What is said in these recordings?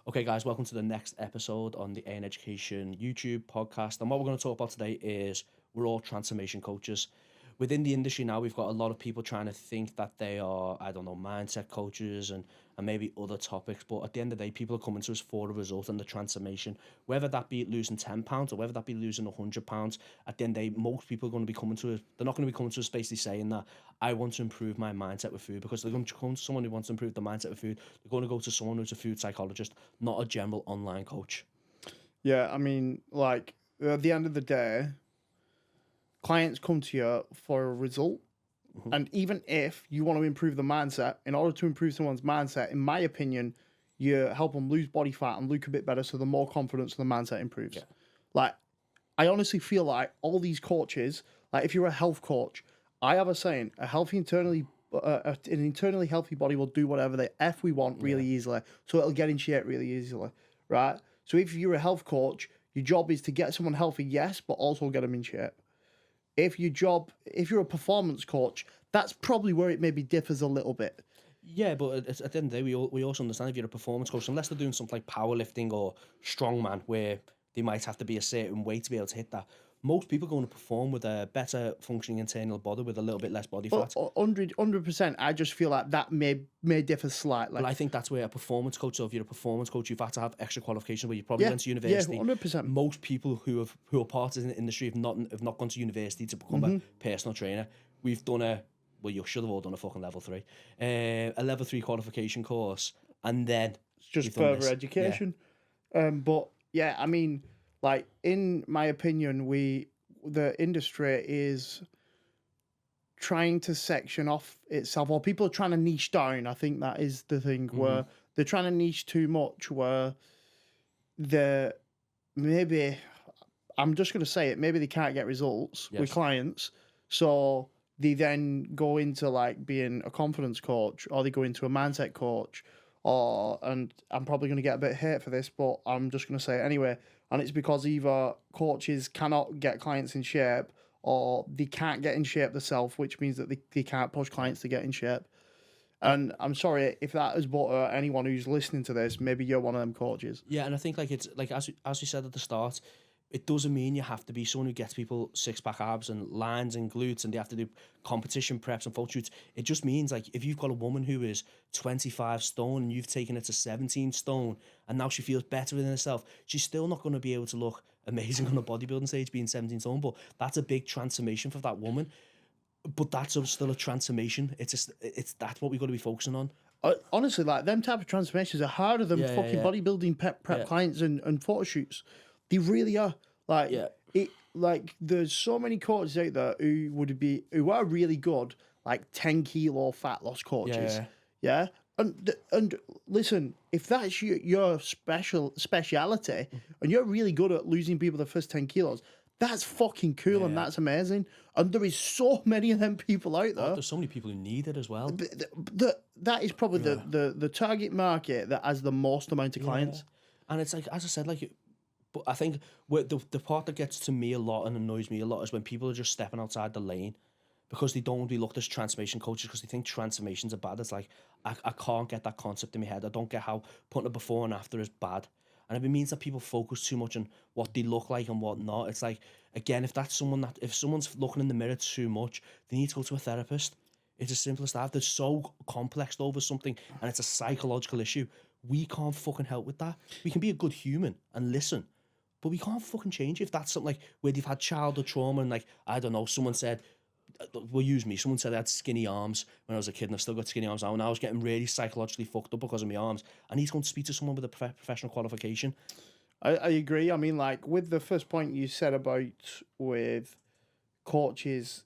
Okay, guys, welcome to the next episode on the AN Education YouTube podcast. And what we're going to talk about today is we're all transformation coaches. Within the industry now, we've got a lot of people trying to think that they are, I don't know, mindset coaches and maybe other topics. But at the end of the day, people are coming to us for a result and the transformation, whether that be losing £10 or whether that be losing £100. At the end of the day, most people are going to be coming to us. They're not going to be coming to us basically saying that I want to improve my mindset with food, because they're going to come to someone who wants to improve the mindset with food. They're going to go to someone who's a food psychologist, not a general online coach. Yeah, I mean, like, at the end of the day, clients come to you for a result. And even if you want to improve the mindset, in order to improve someone's mindset, in my opinion, you help them lose body fat and look a bit better so the more confidence the mindset improves. Yeah. Like, I honestly feel like all these coaches, like if you're a health coach, I have a saying, an internally healthy body will do whatever the F we want really easily. So it'll get in shape really easily, right? So if you're a health coach, your job is to get someone healthy, yes, but also get them in shape. If you're a performance coach, that's probably where it maybe differs a little bit. Yeah, but at the end of the day, we also understand if you're a performance coach, unless they're doing something like powerlifting or strongman, where they might have to be a certain weight to be able to hit that. Most people are going to perform with a better functioning internal body with a little bit less body fat. 100%. I just feel like that may differ slightly. But I think that's where a performance coach, so if you're a performance coach, you've had to have extra qualifications where you probably went to university. Yeah, 100%. Most people who are part of the industry have not gone to university to become a personal trainer. We've done you should have all done a fucking level 3. A level 3 qualification course, and then It's just further education. Yeah. But yeah, I mean, like, in my opinion, the industry is trying to section off itself, or people are trying to niche down. I think that is the thing, where they're trying to niche too much, where maybe, I'm just going to say it, maybe they can't get results with clients. So they then go into like being a confidence coach, or they go into a mindset coach, and I'm probably going to get a bit of hate for this, but I'm just going to say it anyway. And it's because either coaches cannot get clients in shape, or they can't get in shape themselves, which means that they can't push clients to get in shape. And I'm sorry if that has bothered anyone who's listening to this. Maybe you're one of them coaches. Yeah, and I think like it's like as we said at the start, it doesn't mean you have to be someone who gets people 6-pack abs and lines and glutes and they have to do competition preps and photo shoots. It just means like if you've got a woman who is 25 stone and you've taken it to 17 stone and now she feels better within herself, she's still not going to be able to look amazing on a bodybuilding stage being 17 stone, but that's a big transformation for that woman. But that's still a transformation. It's that's what we've got to be focusing on. Honestly, like, them type of transformations are harder than fucking bodybuilding prep clients and photo shoots. They really are. Like, there's so many coaches out there who are really good, like 10 kilo fat loss coaches. Yeah. And listen, if that's your speciality, and you're really good at losing people the first 10 kilos, that's fucking cool and that's amazing. And there is so many of them people out there. There's so many people who need it as well. That is probably the target market that has the most amount of clients. And it's like, as I said, like, but I think the part that gets to me a lot and annoys me a lot is when people are just stepping outside the lane because they don't want to be looked as transformation coaches because they think transformations are bad. It's like, I can't get that concept in my head. I don't get how putting a before and after is bad. And if it means that people focus too much on what they look like and what not, it's like, again, if someone's looking in the mirror too much, they need to go to a therapist. It's as simple as that. They're so complexed over something and it's a psychological issue. We can't fucking help with that. We can be a good human and listen, but we can't fucking change it. If that's something like where they've had childhood trauma and, like, I don't know, someone said, someone said I had skinny arms when I was a kid and I've still got skinny arms now, and I was getting really psychologically fucked up because of my arms, and he's going to speak to someone with a professional qualification. I agree. I mean, like, with the first point you said about with coaches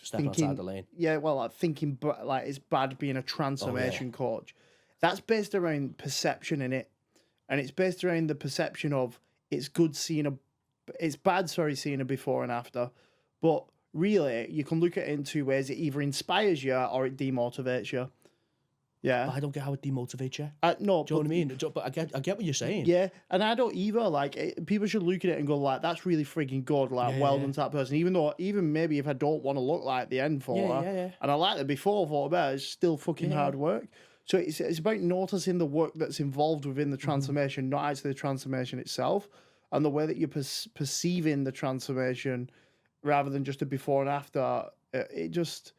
Stepping outside the lane. Yeah, well, like, thinking like it's bad being a transformation coach. That's based around perception in it, and it's based around the perception of it's bad seeing a before and after, but really you can look at it in two ways. It either inspires you or it demotivates you. Yeah, but I don't get how it demotivates you. No, do you know what I mean? But I get what you're saying. Yeah, and I don't either. Like, people should look at it and go, like, that's really freaking good. Like, well done to that person. Even maybe if I don't want to look like the end for her, and I like the before for her, it's still fucking hard work. So it's about noticing the work that's involved within the transformation, not actually the transformation itself, and the way that you're perceiving the transformation rather than just a before and after. It just,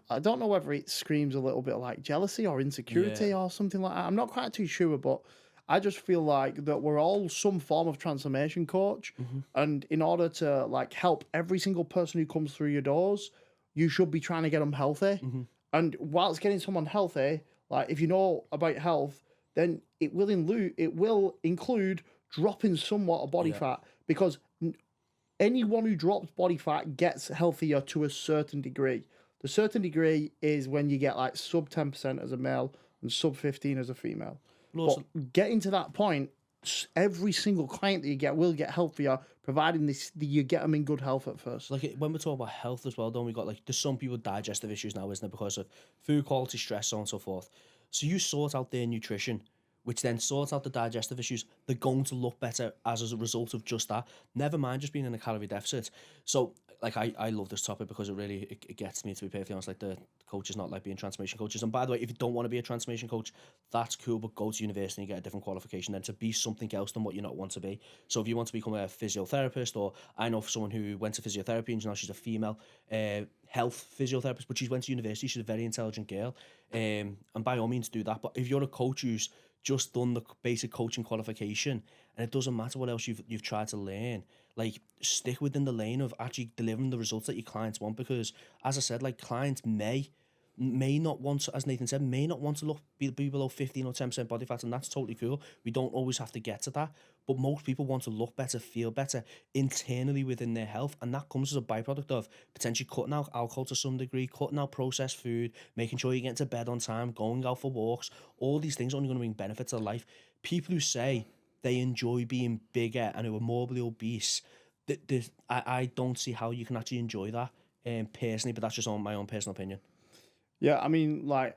I don't know whether it screams a little bit like jealousy or insecurity or something like that. I'm not quite too sure, but I just feel like that we're all some form of transformation coach. And in order to like help every single person who comes through your doors, you should be trying to get them healthy. And whilst getting someone healthy, like if you know about health, then it will include dropping somewhat of body fat, because anyone who drops body fat gets healthier to a certain degree. The certain degree is when you get like sub 10% as a male and sub 15 as a female. But getting to that point, every single client that you get will get healthier, providing you get them in good health at first. Like when we talk about health as well, don't we got like there's some people with digestive issues now, isn't it, because of food quality, stress, so on and so forth. So you sort out their nutrition, which then sorts out the digestive issues. They're going to look better as a result of just that. Never mind just being in a calorie deficit. So like I love this topic because it really it gets me, to be perfectly honest. Like the coaches not like being transformation coaches. And by the way, if you don't want to be a transformation coach, that's cool, but go to university and get a different qualification then to be something else than what you not want to be. So if you want to become a physiotherapist, or I know someone who went to physiotherapy and now she's a female health physiotherapist, but she went to university, she's a very intelligent girl. And by all means do that. But if you're a coach who's just done the basic coaching qualification and it doesn't matter what else you've tried to learn, like stick within the lane of actually delivering the results that your clients want, because as I said, like clients may not want to, as Nathan said, may not want to be below 15 or 10% body fat, and that's totally cool. We don't always have to get to that, but most people want to look better, feel better internally within their health, and that comes as a byproduct of potentially cutting out alcohol to some degree, cutting out processed food, making sure you get to bed on time, going out for walks. All these things are only going to bring benefits to life. People who say they enjoy being bigger and who are morbidly obese, I don't see how you can actually enjoy that personally, but that's just my own personal opinion. Yeah, I mean, like,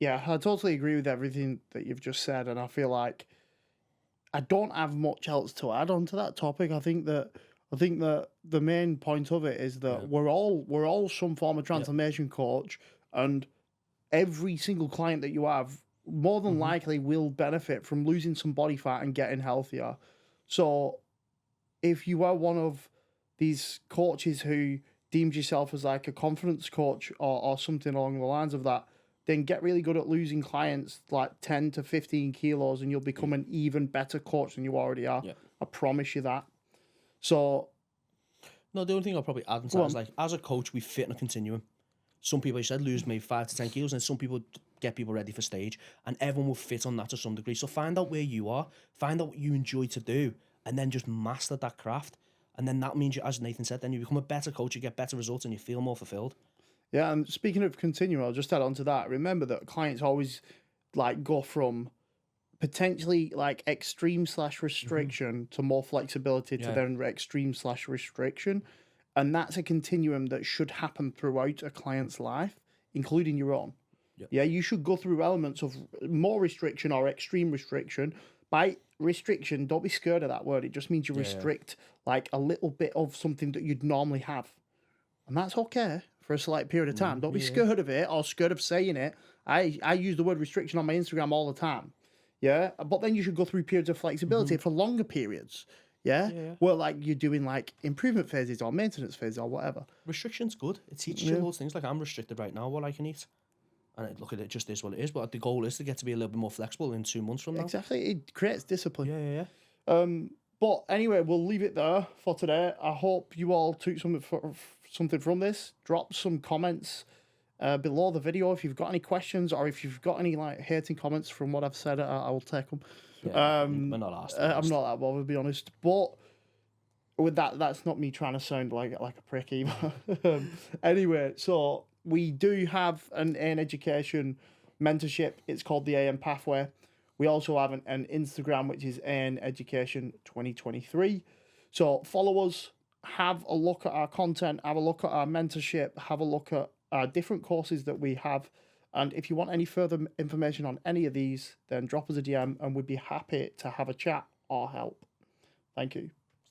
yeah, I totally agree with everything that you've just said, and I feel like I don't have much else to add on to that topic. I think that the main point of it is that we're all some form of transformation coach, and every single client that you have more than likely will benefit from losing some body fat and getting healthier. So if you are one of these coaches who deems yourself as like a confidence coach or something along the lines of that, then get really good at losing clients like 10 to 15 kilos and you'll become an even better coach than you already are. Yeah. I promise you that. So, no, the only thing I'll probably add into that is like, as a coach, we fit in a continuum. Some people, you said, lose maybe 5 to 10 kilos, and some people get people ready for stage, and everyone will fit on that to some degree. So find out where you are, find out what you enjoy to do, and then just master that craft. And then that means, as Nathan said, then you become a better coach, you get better results, and you feel more fulfilled. Yeah, and speaking of continuum, I'll just add on to that. Remember that clients always like go from potentially like extreme / restriction to more flexibility to then extreme / restriction. And that's a continuum that should happen throughout a client's life, including your own. Yeah, you should go through elements of more restriction or extreme restriction. By restriction, don't be scared of that word. It just means you restrict like a little bit of something that you'd normally have. And that's okay for a select period of time. Don't be scared of it or scared of saying it. I use the word restriction on my Instagram all the time. Yeah, but then you should go through periods of flexibility for longer periods. Yeah? Well, like you're doing like improvement phases or maintenance phases or whatever. Restriction's good. It teaches you those things. Like I'm restricted right now what I can eat. And look at it, just is what it is. But the goal is to get to be a little bit more flexible in 2 months from now. Exactly. It creates discipline. Yeah. But anyway, we'll leave it there for today. I hope you all took something from this. Drop some comments below the video if you've got any questions, or if you've got any like hating comments from what I've said. I will take them. Yeah, we're not asked. I'm not that bothered, to be honest. But with that's not me trying to sound like a prick either. Anyway, so we do have an education mentorship. It's called the AM Pathway. We also have an Instagram, which is AN Education 2023. So follow us, have a look at our content, have a look at our mentorship, have a look at our different courses that we have. And if you want any further information on any of these, then drop us a DM and we'd be happy to have a chat or help. Thank you.